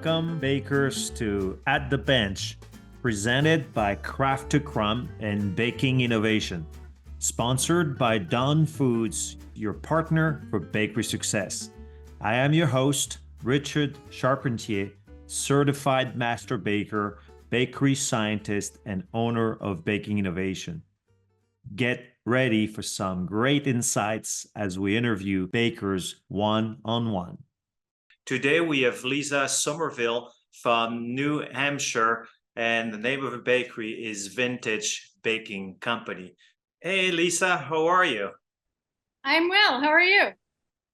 Welcome, bakers, to At the Bench, presented by Craft to Crumb and Baking Innovation. Sponsored by Dawn Foods, your partner for bakery success. I am your host, Richard Charpentier, certified master baker, bakery scientist, and owner of Baking Innovation. Get ready for some great insights as we interview bakers one-on-one. Today we have Lisa Somerville from New Hampshire, and the name of the bakery is Vintage Baking Company. Hey Lisa, how are you? I'm well. How are you?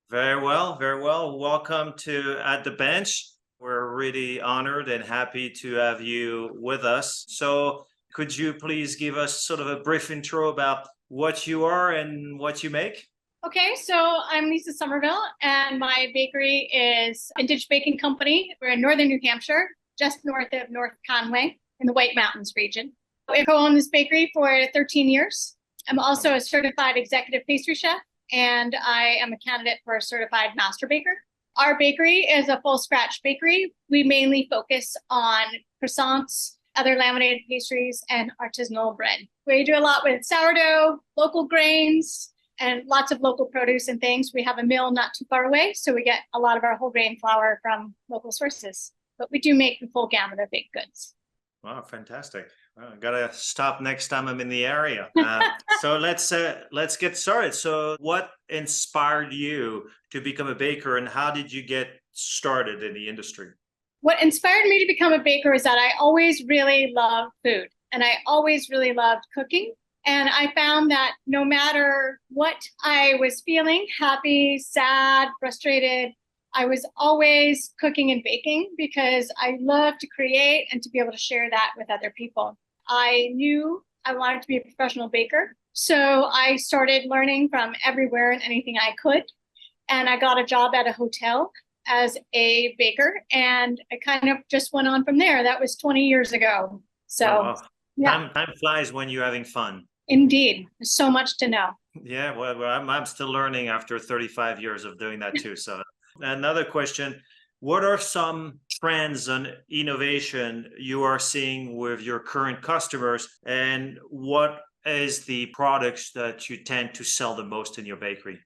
Very well, very well. Welcome to At the Bench. We're really honored and happy to have you with us. So could you please give us sort of a brief intro about what you are and what you make? Okay, so I'm Lisa Somerville, and my bakery is Vintage Baking Company. We're in northern New Hampshire, just north of North Conway in the White Mountains region. I've owned this bakery for 13 years. I'm also a certified executive pastry chef, and I am a candidate for a certified master baker. Our bakery is a full scratch bakery. We mainly focus on croissants, other laminated pastries, and artisanal bread. We do a lot with sourdough, local grains, and lots of local produce and things. We have a mill not too far away, so we get a lot of our whole grain flour from local sources. But we do make the full gamut of baked goods. Wow, fantastic. Well, I gotta stop next time I'm in the area. So let's get started. So what inspired you to become a baker, and how did you get started in the industry? What inspired me to become a baker is that I always really loved food, and I always really loved cooking. And I found that no matter what I was feeling, happy, sad, frustrated, I was always cooking and baking because I love to create and to be able to share that with other people. I knew I wanted to be a professional baker, so I started learning from everywhere and anything I could. And I got a job at a hotel as a baker, and I kind of just went on from there. That was 20 years ago. So, Oh, wow. Yeah. Time flies when you're having fun. Indeed. There's so much to know. Yeah, well, I'm still learning after 35 years of doing that too. So another question, what are some trends and innovation you are seeing with your current customers, and what is the products that you tend to sell the most in your bakery?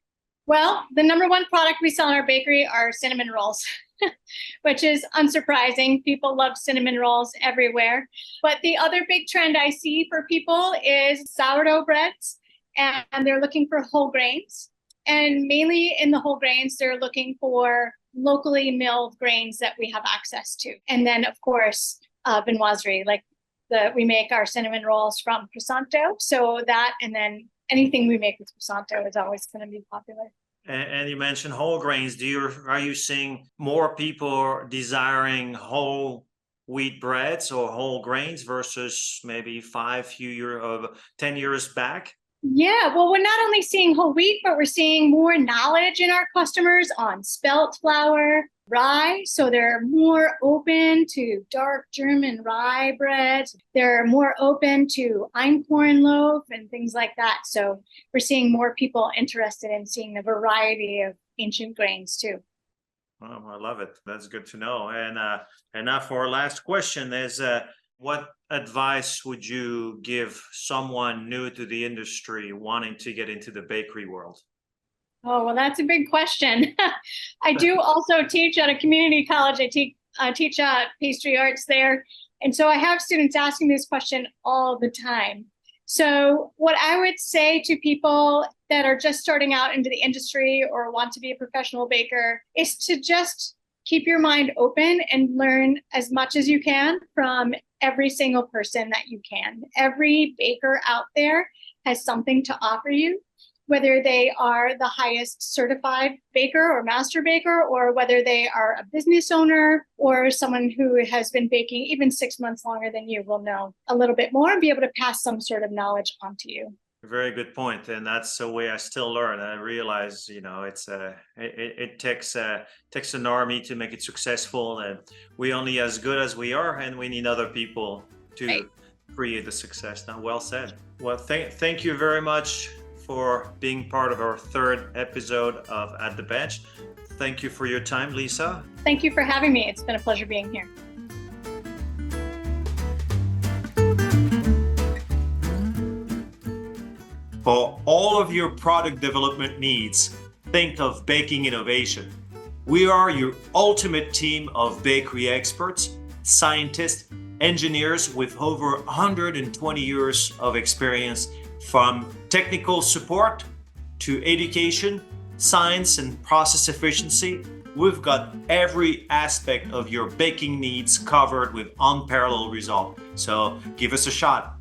Well, the number one product we sell in our bakery are cinnamon rolls, which is unsurprising. People love cinnamon rolls everywhere. But the other big trend I see for people is sourdough breads, and they're looking for whole grains. And mainly in the whole grains, they're looking for locally milled grains that we have access to. And then, of course, viennoiserie, we make our cinnamon rolls from croissant dough. So that, and then anything we make with croissant dough is always going to be popular. And you mentioned whole grains. Are you seeing more people desiring whole wheat breads or whole grains versus maybe 10 years back? Yeah, well, we're not only seeing whole wheat, but we're seeing more knowledge in our customers on spelt flour, rye. So they're more open to dark German rye breads. They're more open to einkorn loaf and things like that. So we're seeing more people interested in seeing the variety of ancient grains too. Oh, I love it. That's good to know. And now for our last question is, what advice would you give someone new to the industry wanting to get into the bakery world? Oh, well, that's a big question. I do also teach at a community college. I teach pastry arts there. And so I have students asking this question all the time. So what I would say to people that are just starting out into the industry or want to be a professional baker is to just keep your mind open and learn as much as you can from every single person that you can. Every baker out there has something to offer you, whether they are the highest certified baker or master baker, or whether they are a business owner or someone who has been baking even 6 months longer than you will know a little bit more and be able to pass some sort of knowledge on to you. Very good point, and that's the way I still learn. I realize, it takes an army to make it successful, and we only as good as we are, and we need other people to create the success. Now, well said. Well, thank you very much for being part of our third episode of At the Bench. Thank you for your time, Lisa. Thank you for having me. It's been a pleasure being here. For all of your product development needs, think of Baking Innovation. We are your ultimate team of bakery experts, scientists, engineers with over 120 years of experience, from technical support to education, science, and process efficiency. We've got every aspect of your baking needs covered with unparalleled results. So give us a shot.